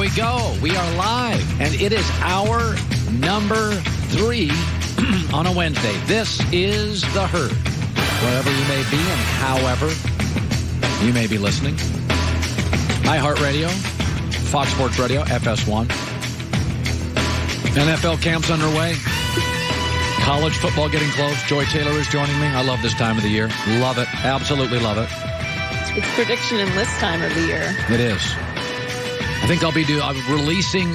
we go. We are live, and it is hour number 3 on a Wednesday. This is The Herd. Wherever you may be and however you may be listening. iHeartRadio, Fox Sports Radio, FS1. NFL camp's underway. College football getting close. Joy Taylor is joining me. I love this time of the year. Love it. Absolutely love it. It's prediction in this time of the year. It is. I think I'm releasing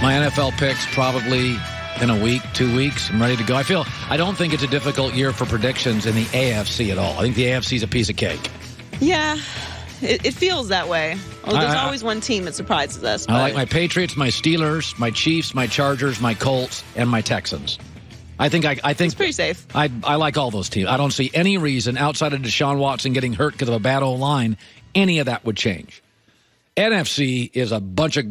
my NFL picks probably in a week, 2 weeks. I'm ready to go. I don't think it's a difficult year for predictions in the AFC at all. I think the AFC is a piece of cake. Yeah, it feels that way. Well, there's always one team that surprises us. I like my Patriots, my Steelers, my Chiefs, my Chargers, my Colts, and my Texans. I think it's pretty safe. I like all those teams. I don't see any reason outside of Deshaun Watson getting hurt because of a bad O-line, any of that would change. NFC is a bunch of...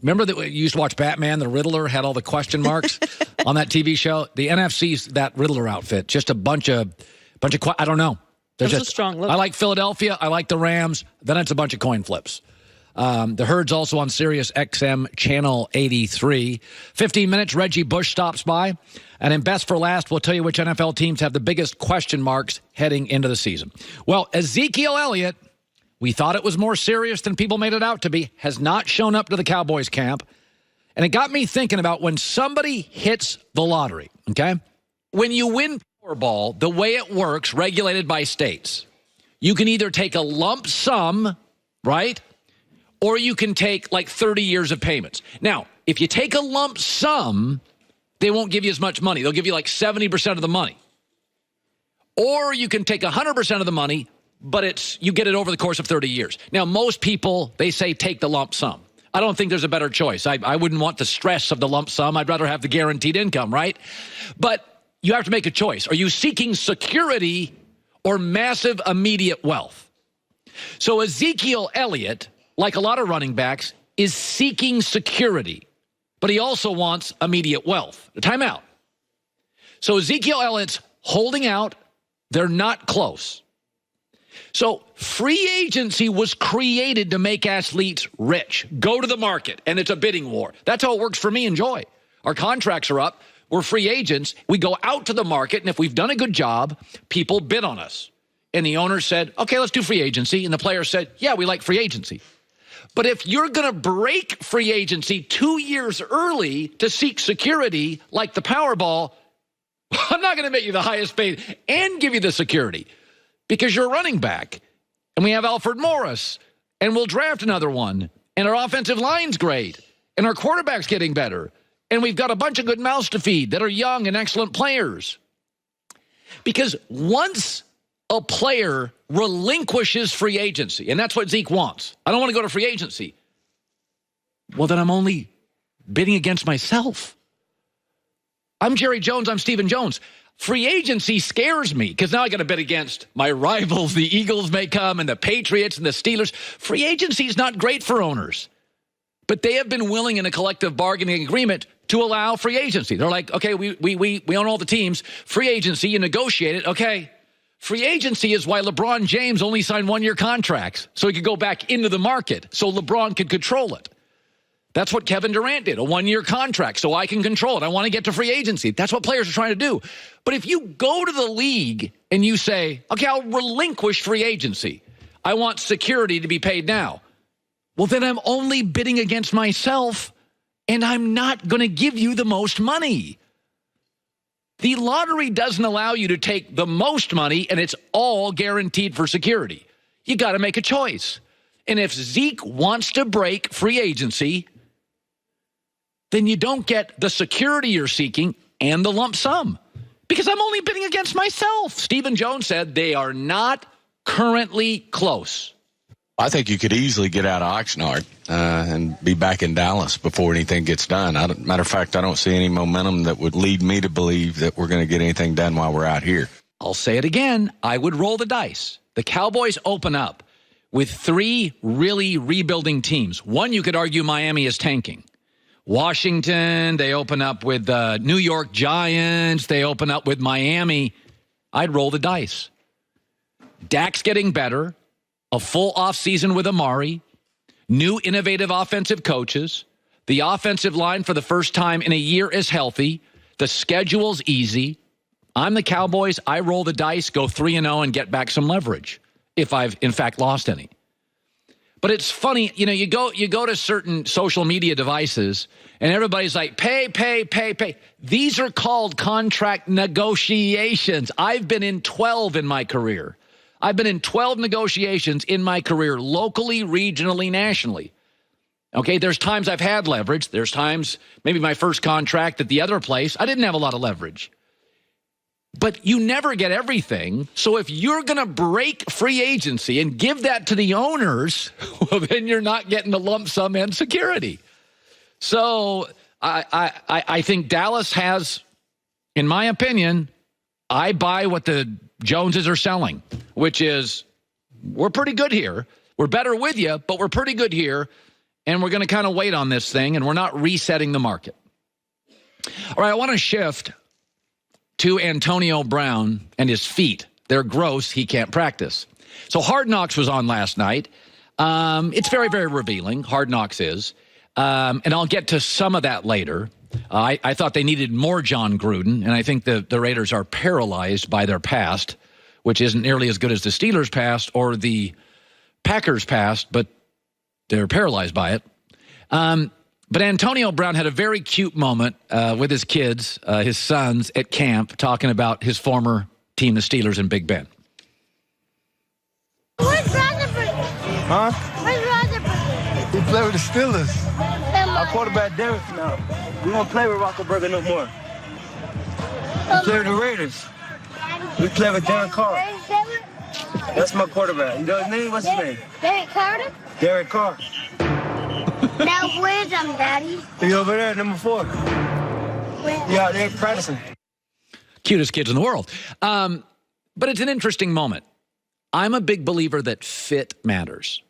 Remember that you used to watch Batman? The Riddler had all the question marks on that TV show? The NFC's that Riddler outfit. Just a bunch of I don't know. That's a strong look. I like Philadelphia. I like the Rams. Then it's a bunch of coin flips. The Herd's also on Sirius XM Channel 83. 15 minutes, Reggie Bush stops by. And in Best for Last, we'll tell you which NFL teams have the biggest question marks heading into the season. Well, Ezekiel Elliott, we thought it was more serious than people made it out to be, has not shown up to the Cowboys camp. And it got me thinking about when somebody hits the lottery, okay? When you win Powerball, the way it works, regulated by states, you can either take a lump sum, right? Or you can take like 30 years of payments. Now, if you take a lump sum, they won't give you as much money. They'll give you like 70% of the money. Or you can take 100% of the money, but you get it over the course of 30 years. Now, most people, they say take the lump sum. I don't think there's a better choice. I wouldn't want the stress of the lump sum. I'd rather have the guaranteed income, right? But you have to make a choice. Are you seeking security or massive immediate wealth? So Ezekiel Elliott, like a lot of running backs, is seeking security, but he also wants immediate wealth. Time out. So Ezekiel Elliott's holding out. They're not close. So free agency was created to make athletes rich. Go to the market, and it's a bidding war. That's how it works for me and Joy. Our contracts are up. We're free agents. We go out to the market, and if we've done a good job, people bid on us. And the owner said, okay, let's do free agency. And the player said, yeah, we like free agency. But if you're going to break free agency 2 years early to seek security like the Powerball, I'm not going to make you the highest paid and give you the security because you're a running back. And we have Alfred Morris, and we'll draft another one. And our offensive line's great. And our quarterback's getting better. And we've got a bunch of good mouths to feed that are young and excellent players. Because once a player relinquishes free agency, and that's what Zeke wants. I don't want to go to free agency. Well, then I'm only bidding against myself. I'm Jerry Jones. I'm Stephen Jones. Free agency scares me because now I got to bid against my rivals. The Eagles may come and the Patriots and the Steelers. Free agency is not great for owners. But they have been willing in a collective bargaining agreement to allow free agency. They're like, okay, we own all the teams. Free agency, you negotiate it. Okay. Free agency is why LeBron James only signed one-year contracts, so he could go back into the market, so LeBron could control it. That's what Kevin Durant did, a one-year contract, so I can control it. I want to get to free agency. That's what players are trying to do. But if you go to the league and you say, okay, I'll relinquish free agency. I want security to be paid now. Well, then I'm only bidding against myself, and I'm not going to give you the most money. The lottery doesn't allow you to take the most money, and it's all guaranteed for security. You got to make a choice. And if Zeke wants to break free agency, then you don't get the security you're seeking and the lump sum because I'm only bidding against myself. Stephen Jones said they are not currently close. I think you could easily get out of Oxnard and be back in Dallas before anything gets done. Matter of fact, I don't see any momentum that would lead me to believe that we're going to get anything done while we're out here. I'll say it again. I would roll the dice. The Cowboys open up with 3 really rebuilding teams. One, you could argue Miami is tanking. Washington, they open up with New York Giants. They open up with Miami. I'd roll the dice. Dak's getting better. A full offseason with Amari. New innovative offensive coaches. The offensive line for the first time in a year is healthy. The schedule's easy. I'm the Cowboys. I roll the dice, go 3-0, and get back some leverage if I've, in fact, lost any. But it's funny, you go to certain social media devices, and everybody's like, pay. These are called contract negotiations. I've been in 12 in my career. I've been in 12 negotiations in my career, locally, regionally, nationally. Okay, there's times I've had leverage. There's times, maybe my first contract at the other place, I didn't have a lot of leverage. But you never get everything. So if you're going to break free agency and give that to the owners, well, then you're not getting the lump sum and security. So I think Dallas has, in my opinion, I buy what the Joneses are selling, which is we're pretty good here. We're better with you, but we're pretty good here. And we're going to kind of wait on this thing, and we're not resetting the market. All right, I want to shift to Antonio Brown and his feet. They're gross. He can't practice. So Hard Knocks was on last night. It's very, very revealing. Hard Knocks is. And I'll get to some of that later. I thought they needed more John Gruden, and I think the Raiders are paralyzed by their past, which isn't nearly as good as the Steelers' past or the Packers' past, but they're paralyzed by it. But Antonio Brown had a very cute moment with his kids, his sons, at camp, talking about his former team, the Steelers, and Big Ben. Where's Rutherford? Huh? Where's Rutherford? He play with the Steelers. Our quarterback, Derek, no. We don't play with Rockelberger no more. We play with the Raiders. We play with Derek Carr. That's my quarterback. You know his name? What's his name? Derek Carter? Derek Carr. Now where's Daddy? He over there, number 4. Yeah, they're practicing. Cutest kids in the world. But it's an interesting moment. I'm a big believer that fit matters.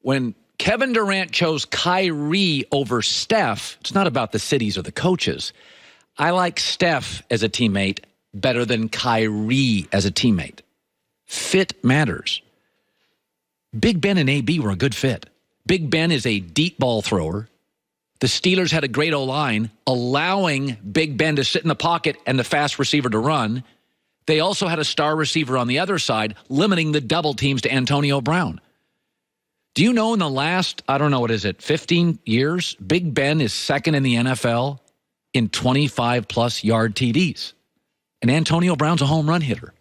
When Kevin Durant chose Kyrie over Steph, it's not about the cities or the coaches. I like Steph as a teammate better than Kyrie as a teammate. Fit matters. Big Ben and AB were a good fit. Big Ben is a deep ball thrower. The Steelers had a great O-line, allowing Big Ben to sit in the pocket and the fast receiver to run. They also had a star receiver on the other side, limiting the double teams to Antonio Brown. Do you know in the last, 15 years, Big Ben is second in the NFL in 25-plus yard TDs. And Antonio Brown's a home run hitter.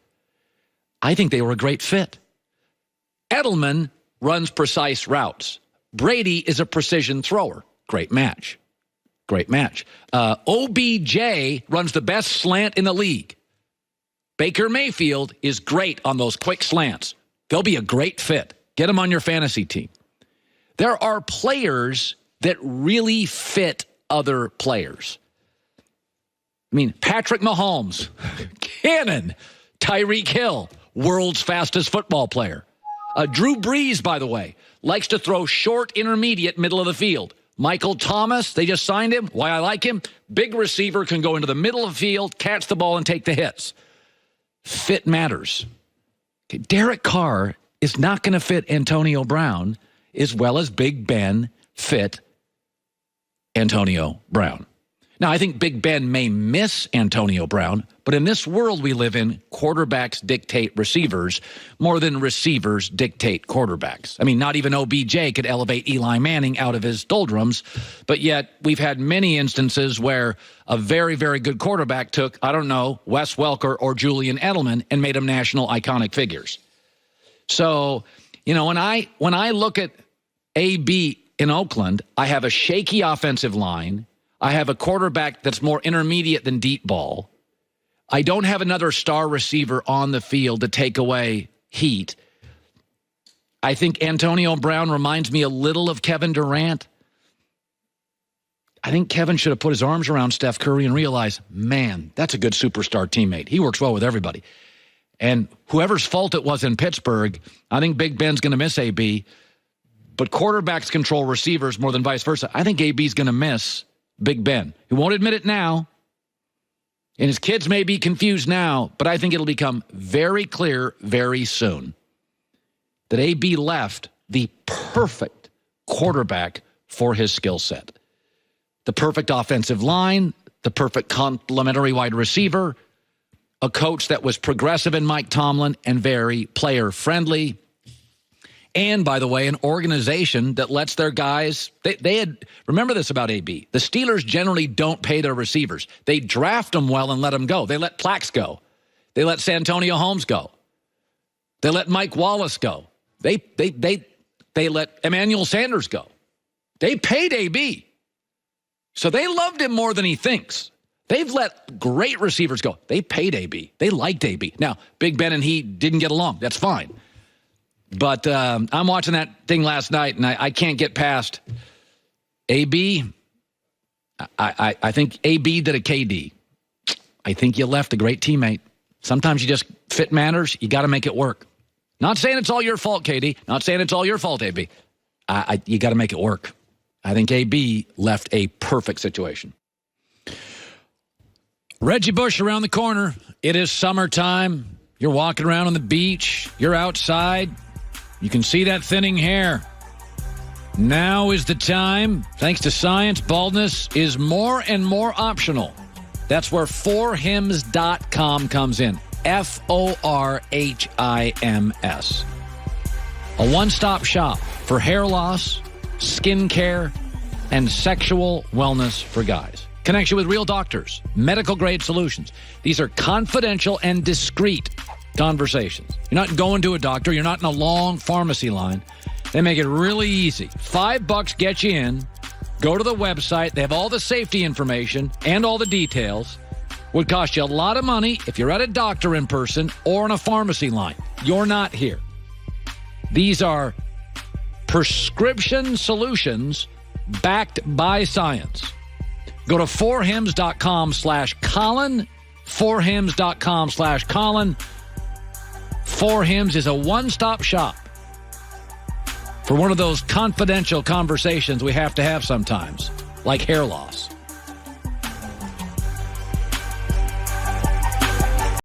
I think they were a great fit. Edelman runs precise routes. Brady is a precision thrower. Great match. OBJ runs the best slant in the league. Baker Mayfield is great on those quick slants. They'll be a great fit. Get them on your fantasy team. There are players that really fit other players. I mean, Patrick Mahomes, cannon. Tyreek Hill, world's fastest football player. Drew Brees, by the way, likes to throw short, intermediate, middle of the field. Michael Thomas, they just signed him. Why I like him? Big receiver, can go into the middle of the field, catch the ball, and take the hits. Fit matters. Okay, Derek Carr is not going to fit Antonio Brown as well as Big Ben fit Antonio Brown. Now, I think Big Ben may miss Antonio Brown, but in this world we live in, quarterbacks dictate receivers more than receivers dictate quarterbacks. I mean, not even OBJ could elevate Eli Manning out of his doldrums, but yet we've had many instances where a very, very good quarterback took, Wes Welker or Julian Edelman and made them national iconic figures. So, when I look at AB in Oakland, I have a shaky offensive line. I have a quarterback that's more intermediate than deep ball. I don't have another star receiver on the field to take away heat. I think Antonio Brown reminds me a little of Kevin Durant. I think Kevin should have put his arms around Steph Curry and realized, man, that's a good superstar teammate. He works well with everybody. And whoever's fault it was in Pittsburgh, I think Big Ben's going to miss AB. But quarterbacks control receivers more than vice versa. I think AB's going to miss Big Ben. He won't admit it now. And his kids may be confused now, but I think it'll become very clear very soon that AB left the perfect quarterback for his skill set. The perfect offensive line, the perfect complementary wide receiver, a coach that was progressive in Mike Tomlin and very player-friendly. And, by the way, an organization that lets their guys, they had, remember this about AB, the Steelers generally don't pay their receivers. They draft them well and let them go. They let Plax go. They let Santonio Holmes go. They let Mike Wallace go. They let Emmanuel Sanders go. They paid AB. So they loved him more than he thinks. They've let great receivers go. They paid AB. They liked AB. Now, Big Ben and he didn't get along. That's fine. But I'm watching that thing last night, and I can't get past AB. I think AB did a KD. I think you left a great teammate. Sometimes you just fit matters. You got to make it work. Not saying it's all your fault, KD. Not saying it's all your fault, AB. You got to make it work. I think AB left a perfect situation. Reggie Bush around the corner. It is summertime. You're walking around on the beach. You're outside. You can see that thinning hair. Now is the time. Thanks to science, baldness is more and more optional. That's where forhims.com comes in. FORHIMS. A one-stop shop for hair loss, skin care, and sexual wellness for guys. Connection with real doctors, medical-grade solutions. These are confidential and discreet conversations. You're not going to a doctor. You're not in a long pharmacy line. They make it really easy. $5 gets you in. Go to the website. They have all the safety information and all the details. Would cost you a lot of money if you're at a doctor in person or in a pharmacy line. You're not here. These are prescription solutions backed by science. Go to forhims.com/Colin. Forhims.com/Colin. Forhims is a one-stop shop for one of those confidential conversations we have to have sometimes, like hair loss.